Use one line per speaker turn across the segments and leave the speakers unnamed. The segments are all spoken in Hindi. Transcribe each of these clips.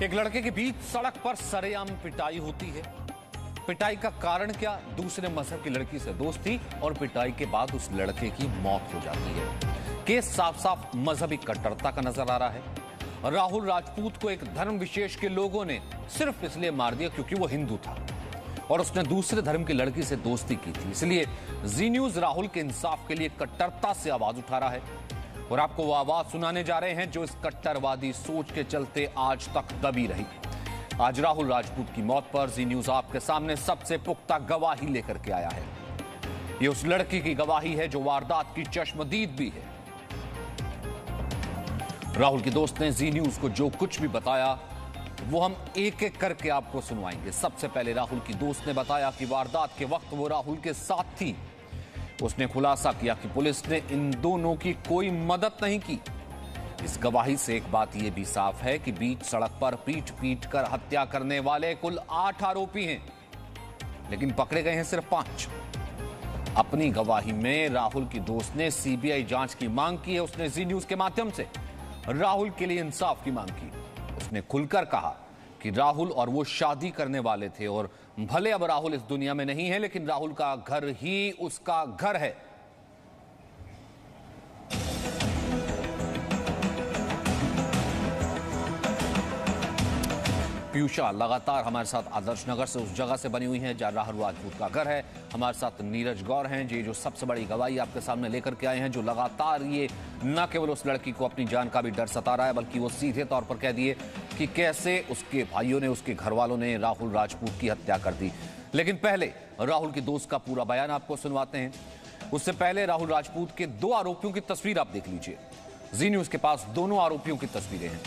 एक लड़के के बीच सड़क पर सरेआम पिटाई होती है। पिटाई का कारण क्या? दूसरे मजहब की लड़की से दोस्ती और पिटाई के बाद उस लड़के की मौत हो जाती है। केस साफ साफ मजहबी कट्टरता का नजर आ रहा है। राहुल राजपूत को एक धर्म विशेष के लोगों ने सिर्फ इसलिए मार दिया क्योंकि वो हिंदू था और उसने दूसरे धर्म की लड़की से दोस्ती की थी। इसलिए जी न्यूज राहुल के इंसाफ के लिए कट्टरता से आवाज उठा रहा है और आपको वो आवाज सुनाने जा रहे हैं जो इस कट्टरवादी सोच के चलते आज तक दबी रही। आज राहुल राजपूत की मौत पर जी न्यूज आपके सामने सबसे पुख्ता गवाही लेकर के आया है। ये उस लड़की की गवाही है जो वारदात की चश्मदीद भी है। राहुल के दोस्त ने जी न्यूज को जो कुछ भी बताया वो हम एक एक करके आपको सुनवाएंगे। सबसे पहले राहुल की दोस्त ने बताया कि वारदात के वक्त वो राहुल के साथ थी। उसने खुलासा किया कि पुलिस ने इन दोनों की कोई मदद नहीं की। इस गवाही से एक बात यह भी साफ है कि बीच सड़क पर पीट पीट कर हत्या करने वाले कुल 8 आरोपी हैं, लेकिन पकड़े गए हैं सिर्फ 5। अपनी गवाही में राहुल की दोस्त ने सीबीआई जांच की मांग की है। उसने जी न्यूज के माध्यम से राहुल के लिए इंसाफ की मांग की। उसने खुलकर कहा कि राहुल और वो शादी करने वाले थे और भले अब राहुल इस दुनिया में नहीं है, लेकिन राहुल का घर ही उसका घर है। पीयूषा लगातार हमारे साथ आदर्श नगर से उस जगह से बनी हुई है जहां राहुल राजपूत का घर है। हमारे साथ नीरज गौर हैं जी, जो सबसे बड़ी गवाही आपके सामने लेकर के आए हैं, जो लगातार ये न केवल उस लड़की को अपनी जान का भी डर सता रहा है, बल्कि वो सीधे तौर पर कह दिए कि कैसे उसके भाइयों ने, उसके घर वालों ने राहुल राजपूत की हत्या कर दी। लेकिन पहले राहुल के दोस्त का पूरा बयान आपको सुनवाते हैं। उससे पहले राहुल राजपूत के 2 आरोपियों की तस्वीर आप देख लीजिए। जी न्यूज के पास दोनों आरोपियों की तस्वीरें हैं।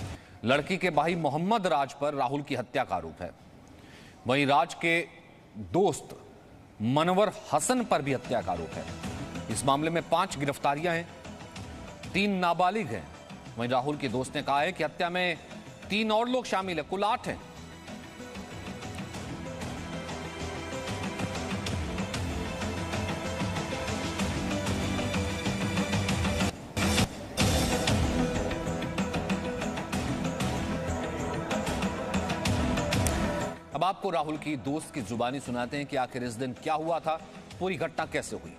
लड़की के भाई मोहम्मद राज पर राहुल की हत्या का आरोप है। वहीं राज के दोस्त मनवर हसन पर भी हत्या का आरोप है। इस मामले में 5 गिरफ्तारियां हैं, 3 नाबालिग हैं। वहीं राहुल के दोस्त ने कहा है कि हत्या में 3 और लोग शामिल हैं, कुल 8 हैं। अब आपको राहुल की दोस्त की जुबानी सुनाते हैं कि आखिर इस दिन क्या हुआ था, पूरी घटना कैसे हुई।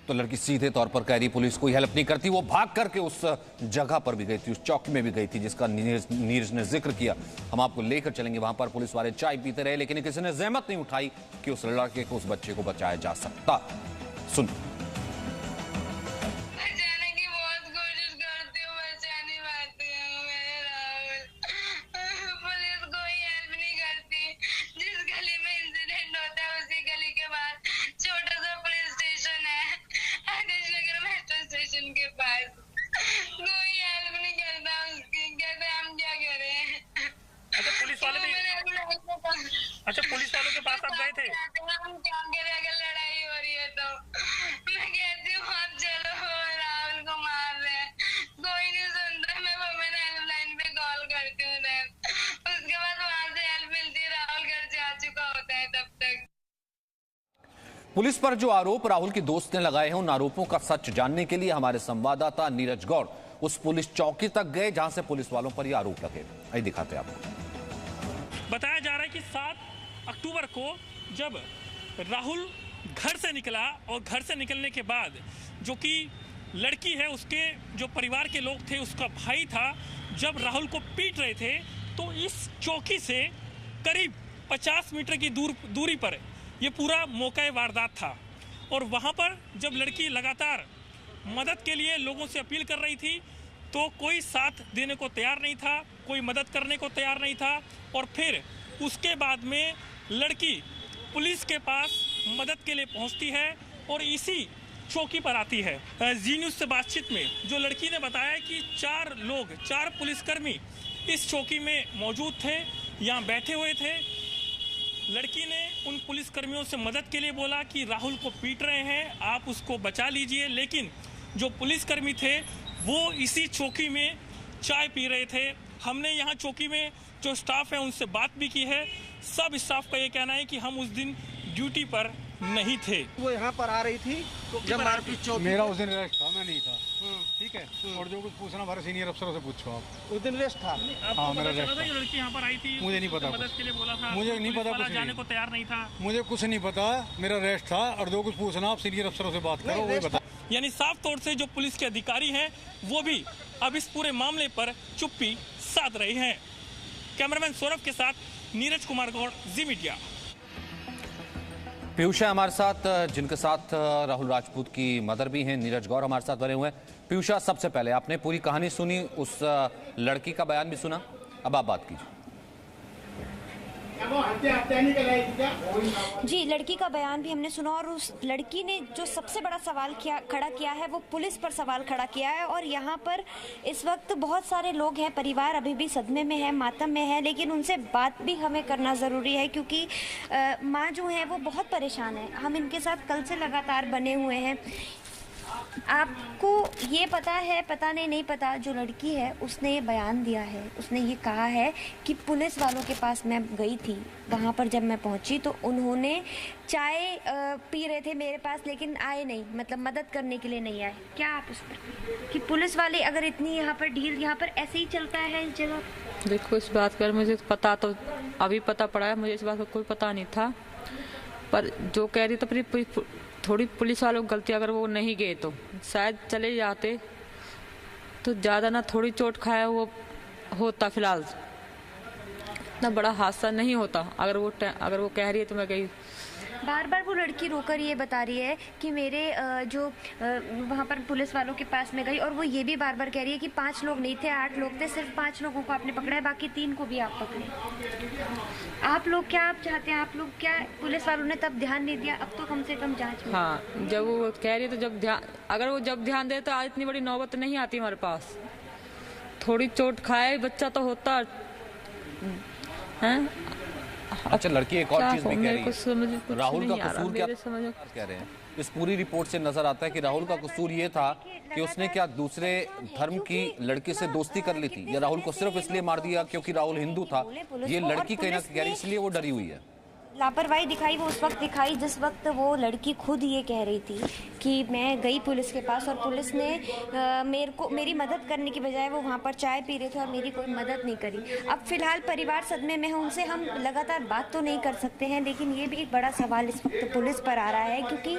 तो लड़की सीधे तौर पर कह रही पुलिस कोई हेल्प नहीं करती। वो भाग करके उस जगह पर भी गई थी, उस चौकी में भी गई थी जिसका नीरज ने जिक्र किया। हम आपको लेकर चलेंगे। वहां पर पुलिस वाले चाय पीते रहे, लेकिन किसी ने जहमत नहीं उठाई कि उस लड़के को, उस बच्चे को बचाया जा सकता। सुन।
अच्छा, पुलिस वालों के पास आप गए थे?
हम क्या करें अगर लड़ाई हो रही है तो? मैं कहती हूँ आप चलो, राहुल को मार रहे हैं, कोई नहीं सुनता। मैंने हेल्पलाइन पे कॉल करती हूँ, उसके बाद वहां से हेल्प मिलती है। राहुल घर जा चुका होता है तब तक।
पुलिस पर जो आरोप राहुल के दोस्त ने लगाए हैं, उन आरोपों का सच जानने के लिए हमारे संवाददाता नीरज गौर उस पुलिस चौकी तक गए जहां से पुलिस वालों पर यह आरोप लगे। आइए दिखाते हैं आपको।
बताया जा रहा है कि 7 अक्टूबर को जब राहुल घर से निकला और घर से निकलने के बाद जो कि लड़की है उसके जो परिवार के लोग थे, उसका भाई था, जब राहुल को पीट रहे थे तो इस चौकी से करीब 50 मीटर की दूरी पर ये पूरा मौका वारदात था। और वहाँ पर जब लड़की लगातार मदद के लिए लोगों से अपील कर रही थी तो कोई साथ देने को तैयार नहीं था, कोई मदद करने को तैयार नहीं था। और फिर उसके बाद में लड़की पुलिस के पास मदद के लिए पहुंचती है और इसी चौकी पर आती है। जी न्यूज़ से बातचीत में जो लड़की ने बताया कि 4 पुलिसकर्मी इस चौकी में मौजूद थे, यहाँ बैठे हुए थे। लड़की ने उन पुलिसकर्मियों से मदद के लिए बोला कि राहुल को पीट रहे हैं, आप उसको बचा लीजिए। लेकिन जो पुलिसकर्मी थे वो इसी चौकी में चाय पी रहे थे। हमने यहाँ चौकी में जो स्टाफ है उनसे बात भी की है। सब स्टाफ का ये कहना है कि हम उस दिन ड्यूटी पर नहीं थे।
वो यहाँ पर आ रही थी जब मारपीट चौकी।
मेरा उस दिन रेस्ट था, मैं नहीं था। ठीक है, और जो कुछ पूछना हमारे सीनियर अफसरों से पूछो आप।
उस दिन रेस्ट था।
हाँ, मेरा रेस्ट था।
लड़की यहाँ पर आई थी,
मुझे नहीं पता,
मदद के लिए बोला था,
मुझे नहीं पता, कुछ
जाने को तैयार नहीं था।
मुझे कुछ नहीं पता, मेरा रेस्ट था। और जो कुछ पूछना आप सीनियर अफसरों से बात करो, वही बता।
यानी साफ तौर से जो पुलिस के अधिकारी हैं वो भी अब इस पूरे मामले पर चुप्पी साध रहे हैं। कैमरामैन सौरभ के साथ नीरज कुमार गौड़, जी मीडिया।
पीयूष है हमारे साथ, जिनके साथ राहुल राजपूत की मदर भी हैं, नीरज गौर हमारे साथ बने हुए हैं। पीयूषा, सबसे पहले आपने पूरी कहानी सुनी, उस लड़की का बयान भी सुना, अब आप बात कीजिए।
जी, लड़की का बयान भी हमने सुना और उस लड़की ने जो सबसे बड़ा सवाल खड़ा किया है वो पुलिस पर सवाल खड़ा किया है। और यहाँ पर इस वक्त बहुत सारे लोग हैं, परिवार अभी भी सदमे में है, मातम में है, लेकिन उनसे बात भी हमें करना ज़रूरी है क्योंकि माँ जो है वो बहुत परेशान है। हम इनके साथ कल से लगातार बने हुए हैं। आपको ये पता है, पता नहीं पता, जो लड़की है उसने ये बयान दिया है, उसने ये कहा है कि पुलिस वालों के पास मैं गई थी, वहाँ पर जब मैं पहुँची तो उन्होंने चाय पी रहे थे मेरे पास, लेकिन आए नहीं, मतलब मदद करने के लिए नहीं आए। क्या आप उस पर कि पुलिस वाले अगर इतनी यहाँ पर ढील, यहाँ पर ऐसे ही चलता है इस जगह?
देखो, इस बात का मुझे पता तो अभी पता पड़ा है, मुझे इस बात का कोई पता नहीं था। पर जो कह रही तो थोड़ी पुलिस वालों की गलती, अगर वो नहीं गए तो शायद चले जाते तो ज़्यादा ना थोड़ी चोट खाया वो होता, फिलहाल इतना बड़ा हादसा नहीं होता। अगर वो कह रही है तो मैं गई।
बार बार वो लड़की रोकर ये बता रही है कि मेरे जो वहाँ पर पुलिस वालों के पास में गई, और वो ये भी बार बार कह रही है कि 5 लोग नहीं थे, 8 लोग थे, सिर्फ 5 लोगों को आपने पकड़ा है, बाकी 3 को भी आप पकड़े। आप लोग क्या आप चाहते हैं? आप लोग क्या, पुलिस वालों ने तब ध्यान नहीं दिया, अब तो कम से कम जांच में।
हाँ, जब वो कह रही है तो अगर वो ध्यान दे तो आज इतनी बड़ी नौबत नहीं आती हमारे पास। थोड़ी चोट खाए बच्चा तो होता है।
अच्छा, लड़की एक और चीज भी कह रही है, राहुल का कसूर क्या कह रहे हैं? इस पूरी रिपोर्ट से नजर आता है कि राहुल का कसूर ये था कि उसने क्या दूसरे धर्म की लड़की से दोस्ती कर ली थी, या राहुल को सिर्फ इसलिए मार दिया क्योंकि राहुल हिंदू था? ये लड़की कहीं ना कहीं इसलिए वो डरी हुई है।
लापरवाही दिखाई वो उस वक्त दिखाई जिस वक्त वो लड़की खुद ये कह रही थी कि मैं गई पुलिस के पास और पुलिस ने मेरी मदद करने की बजाय वो वहाँ पर चाय पी रहे थे और मेरी कोई मदद नहीं करी। अब फिलहाल परिवार सदमे में है, उनसे हम लगातार बात तो नहीं कर सकते हैं, लेकिन ये भी एक बड़ा सवाल इस वक्त पुलिस पर आ रहा है क्योंकि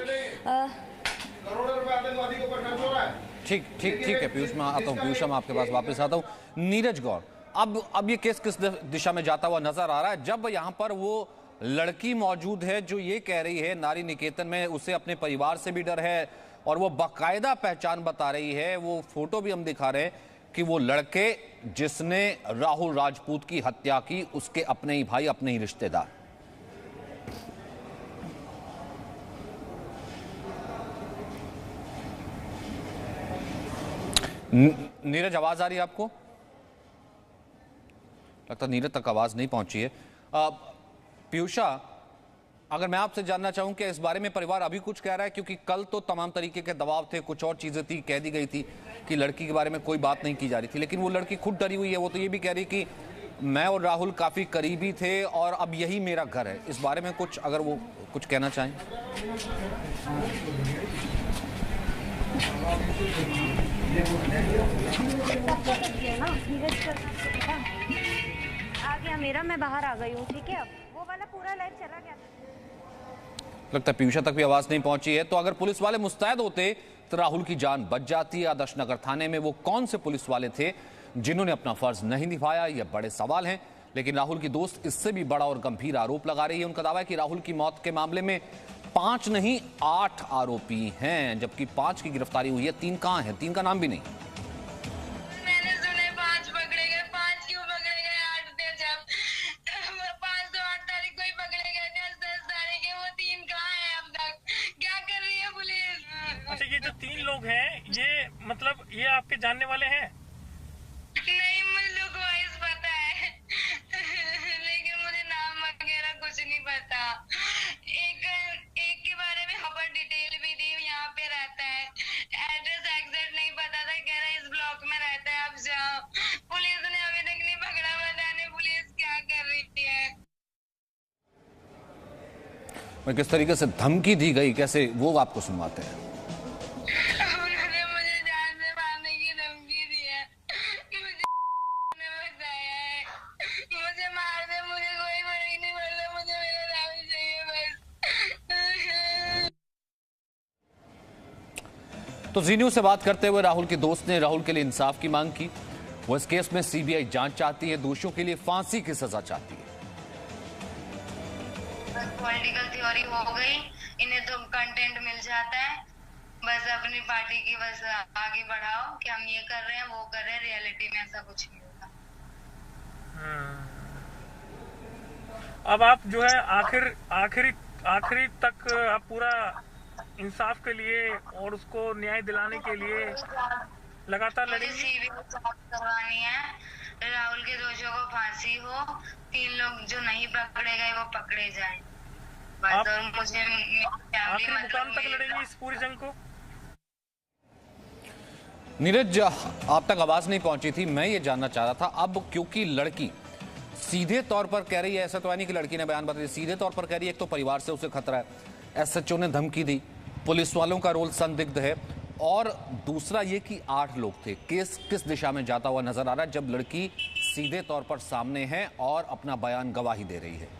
ठीक है पीयूष, मैं आता हूँ। पीयूष, मैं आपके पास वापस आता हूँ। नीरज गौर, अब ये केस किस दिशा में जाता हुआ नजर आ रहा है? जब यहाँ पर वो लड़की मौजूद है जो ये कह रही है नारी निकेतन में उसे अपने परिवार से भी डर है, और वो बाकायदा पहचान बता रही है, वो फोटो भी हम दिखा रहे हैं कि वो लड़के जिसने राहुल राजपूत की हत्या की उसके अपने ही भाई, अपने ही रिश्तेदार। नीरज, आवाज आ रही है आपको? लगता नीरज तक आवाज नहीं पहुंची है। पीयूषा, अगर मैं आपसे जानना चाहूं कि इस बारे में परिवार अभी कुछ कह रहा है, क्योंकि कल तो तमाम तरीके के दबाव थे, कुछ और चीजें थी, कह दी गई थी कि लड़की के बारे में कोई बात नहीं की जा रही थी, लेकिन वो लड़की खुद डरी हुई है। वो तो ये भी कह रही कि मैं और राहुल काफी करीबी थे और अब यही मेरा घर है। इस बारे में कुछ, अगर वो कुछ कहना चाहें।
आ गया मेरा, मैं बाहर आ गई हूँ, ठीक है। अब वो वाला पूरा लाइव चला गया।
लगता है पीयूषा तक भी आवाज नहीं पहुंची है। तो अगर पुलिस वाले मुस्तैद होते तो राहुल की जान बच जाती है। आदर्श नगर थाने में वो कौन से पुलिस वाले थे जिन्होंने अपना फर्ज नहीं निभाया, ये बड़े सवाल हैं। लेकिन राहुल की दोस्त इससे भी बड़ा और गंभीर आरोप लगा रही है। उनका दावा है कि राहुल की मौत के मामले में 5 नहीं 8 आरोपी हैं, जबकि 5 की गिरफ्तारी हुई है। 3 कहां हैं? 3 का नाम भी नहीं।
मैंने सुने 5 पकड़े गए, 5 क्यों पकड़े गए? 8 थे जब 5 तो 8 तारीख को ही पकड़े गए थे, 10 तारीख के। वो 3 कहाँ है अब तक? क्या कर रही है पुलिस?
अच्छा, ये जो 3 लोग हैं, ये मतलब ये आपके जानने वाले हैं?
नहीं, मुझे वाइज पता है लेकिन मुझे नाम वगैरह कुछ नहीं पता। एक के बारे में खबर डिटेल भी दी, यहाँ पे रहता है, एड्रेस एग्जैक्ट नहीं पता था, कह रहा है इस ब्लॉक में रहता है, अब जाओ। पुलिस ने अभी तक नहीं पकड़ा, पता नहीं पुलिस क्या कर रही है।
किस तरीके से धमकी दी गई, कैसे, वो आपको सुनवाते हैं।
उन्होंने मुझे जान से मारने की धमकी दी है, मुझे बताया है मुझे मार दे, मुझे कोई फर्क नहीं पड़ता, मुझे मेरा राहुल चाहिए बस।
तो जी न्यूज से बात करते हुए राहुल के दोस्त ने राहुल के लिए इंसाफ की मांग की। वो इस केस में सीबीआई जांच चाहती है, दोषियों के लिए फांसी की सजा चाहती है।
बस पॉलिटिकल थ्योरी हो गई, इन्हें तो कंटेंट मिल जाता है, बस अपनी पार्टी की बस आगे बढ़ाओ कि हम ये कर रहे हैं वो कर रहे हैं। रियलिटी में ऐसा कुछ नहीं होगा।
अब आप जो है आखिरी तक आप पूरा इंसाफ के लिए और उसको न्याय दिलाने के लिए लगातार लड़ेंगे।
सीबीआई जांच करवानी है, राहुल के दोषियों को फांसी हो, 3 लोग जो नहीं पकड़े गए वो पकड़े जाएं बस। और मुझे
आखिरी मुकाम तक लड़ेंगे इस पूरी जंग को।
नीरज, आप तक आवाज नहीं पहुंची थी, मैं ये जानना चाह रहा था, अब क्योंकि लड़की सीधे तौर पर कह रही है, ऐसा तो है नहीं कि लड़की ने बयान बता दिया, सीधे तौर पर कह रही है एक तो परिवार से उसे खतरा है, एसएचओ ने धमकी दी, पुलिस वालों का रोल संदिग्ध है, और दूसरा ये कि 8 लोग थे। केस किस दिशा में जाता हुआ नजर आ रहा है जब लड़की सीधे तौर पर सामने है और अपना बयान गवाही दे रही है?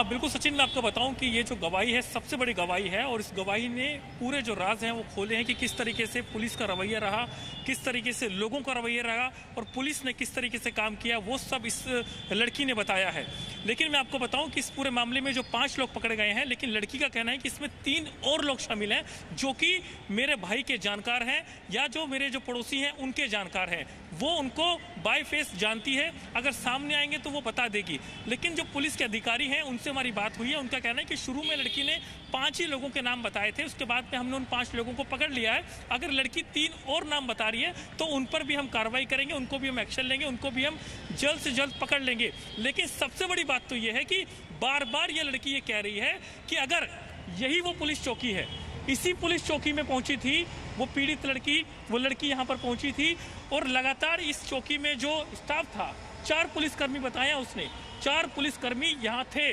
बिल्कुल सचिन, मैं आपको बताऊं कि ये जो गवाही है सबसे बड़ी गवाही है, और इस गवाही ने पूरे जो राज हैं वो खोले हैं कि किस तरीके से पुलिस का रवैया रहा, किस तरीके से लोगों का रवैया रहा, और पुलिस ने किस तरीके से काम किया, वो सब इस लड़की ने बताया है। लेकिन मैं आपको बताऊं कि इस पूरे मामले में जो 5 लोग पकड़े गए हैं, लेकिन लड़की का कहना है कि इसमें 3 और लोग शामिल हैं जो कि मेरे भाई के जानकार हैं या जो मेरे जो पड़ोसी हैं उनके जानकार हैं। वो उनको बाय फेस जानती है, अगर सामने आएंगे तो वो बता देगी। लेकिन जो पुलिस के अधिकारी हैं उनसे हमारी बात हुई है, उनका कहना है कि शुरू में लड़की ने 5 ही लोगों के नाम बताए थे, उसके बाद में हमने उन 5 लोगों को पकड़ लिया है। अगर लड़की 3 और नाम बता रही है तो उन पर भी हम कार्रवाई करेंगे, उनको भी हम एक्शन लेंगे, उनको भी हम जल्द से जल्द पकड़ लेंगे। लेकिन सबसे बड़ी बात तो ये है कि बार बार ये लड़की ये कह रही है कि अगर यही वो पुलिस चौकी है, इसी पुलिस चौकी में पहुंची थी वो पीड़ित लड़की, वो लड़की यहाँ पर पहुंची थी, और लगातार इस चौकी में जो स्टाफ था, 4 पुलिसकर्मी बताया उसने, 4 पुलिसकर्मी यहाँ थे,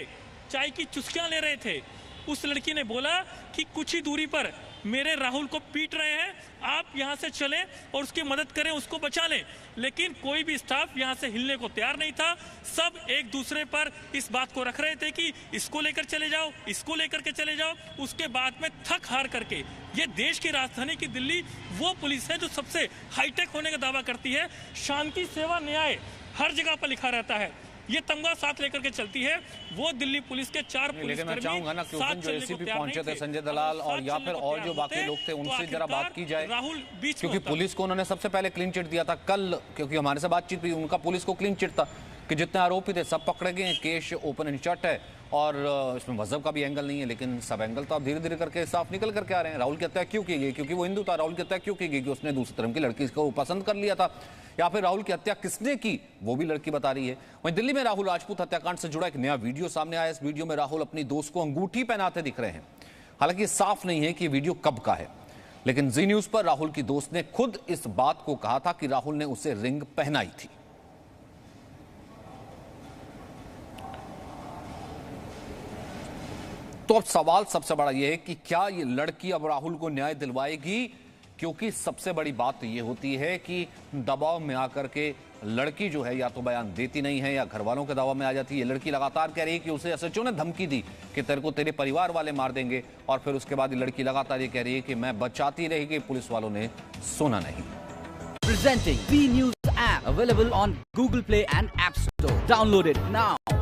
चाय की चुस्कियां ले रहे थे। उस लड़की ने बोला कि कुछ ही दूरी पर मेरे राहुल को पीट रहे हैं, आप यहाँ से चलें और उसकी मदद करें, उसको बचा लें। लेकिन कोई भी स्टाफ यहाँ से हिलने को तैयार नहीं था। सब एक दूसरे पर इस बात को रख रहे थे कि इसको लेकर चले जाओ, इसको लेकर के चले जाओ। उसके बाद में थक हार करके, ये देश की राजधानी की दिल्ली वो पुलिस है जो सबसे हाईटेक होने का दावा करती है, शांति सेवा न्याय हर जगह पर लिखा रहता है, ये तमगा साथ लेकर के चलती है। वो दिल्ली पुलिस के 4
लेकिन मैं चाहूंगा ना कि उस दिन जो एसीपी पहुंचे थे संजय दलाल और या फिर और जो बाकी लोग थे उनसे जरा बात की जाए,
राहुल बीच,
क्योंकि पुलिस को उन्होंने सबसे पहले क्लीन चिट दिया था कल, क्योंकि हमारे से बातचीत हुई, उनका पुलिस को क्लीन चिट था कि जितने आरोपी थे सब पकड़े गए हैं, केस ओपन एंड शट है, और इसमें मजहब का भी एंगल नहीं है। लेकिन सब एंगल तो अब धीरे धीरे करके साफ निकल करके आ रहे हैं। राहुल की हत्या क्यों की गई? क्योंकि वो हिंदू था। राहुल की हत्या क्यों की गई? कि उसने दूसरे धर्म की लड़की को पसंद कर लिया था। या फिर राहुल की हत्या किसने की, वो भी लड़की बता रही है। वहीं दिल्ली में राहुल राजपूत हत्याकांड से जुड़ा एक नया वीडियो सामने आया। इस वीडियो में राहुल अपनी दोस्त को अंगूठी पहनाते दिख रहे हैं। हालांकि साफ नहीं है कि वीडियो कब का है, लेकिन जी न्यूज पर राहुल की दोस्त ने खुद इस बात को कहा था कि राहुल ने उसे रिंग पहनाई थी। तो अब सवाल सबसे बड़ा यह है कि क्या ये लड़की अब राहुल को न्याय दिलवाएगी? क्योंकि सबसे बड़ी बात तो ये होती है कि दबाव में आकर के लड़की जो है या तो बयान देती नहीं है या घर वालों के दावा में आ जाती है। लड़की लगातार कह रही है कि उसे एसएचओ ने धमकी दी कि तेरे को तेरे परिवार वाले मार देंगे, और फिर उसके बाद ये लड़की लगातार ये कह रही है कि मैं बचाती रही कि पुलिस वालों ने सुना नहीं।
Presenting B News app, available on Google Play and App Store. Download it now.